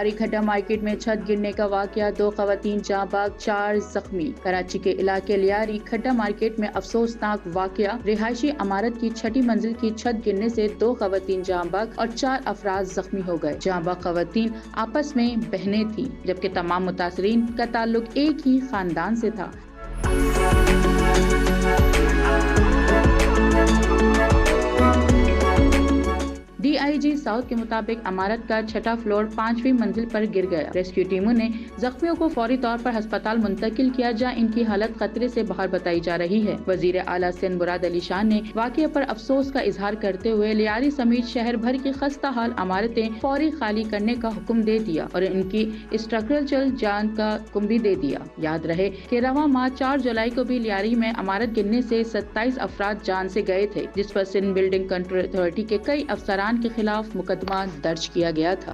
لیاری کھڈا مارکیٹ میں چھت گرنے کا واقعہ، 2 خواتین جاں بحق، 4 زخمی۔ کراچی کے علاقے لیاری کھڈا مارکیٹ میں افسوسناک واقعہ، رہائشی عمارت کی 6ٹی منزل کی چھت گرنے سے 2 خواتین جاں بحق اور 4 افراد زخمی ہو گئے۔ جاں بحق خواتین آپس میں بہنیں تھیں، جبکہ تمام متاثرین کا تعلق ایک ہی خاندان سے تھا۔ ڈی آئی جی ساؤتھ کے مطابق عمارت کا 6واں فلور 5ویں منزل پر گر گیا۔ ریسکیو ٹیموں نے زخمیوں کو فوری طور پر ہسپتال منتقل کیا، جہاں ان کی حالت خطرے سے باہر بتائی جا رہی ہے۔ وزیر اعلیٰ سندھ مراد علی شاہ نے واقعے پر افسوس کا اظہار کرتے ہوئے لیاری سمیت شہر بھر کی خستہ حال عمارتیں فوری خالی کرنے کا حکم دے دیا اور ان کی اسٹرکچرل جانچ کا حکم بھی دے دیا۔ یاد رہے کہ رواں ماہ 4 جولائی کو بھی لیاری میں عمارت گرنے سے 27 افراد جان سے گئے تھے، جس پر سندھ بلڈنگ کنٹرول اتھارٹی کے کئی افسران کے خلاف مقدمہ درج کیا گیا تھا۔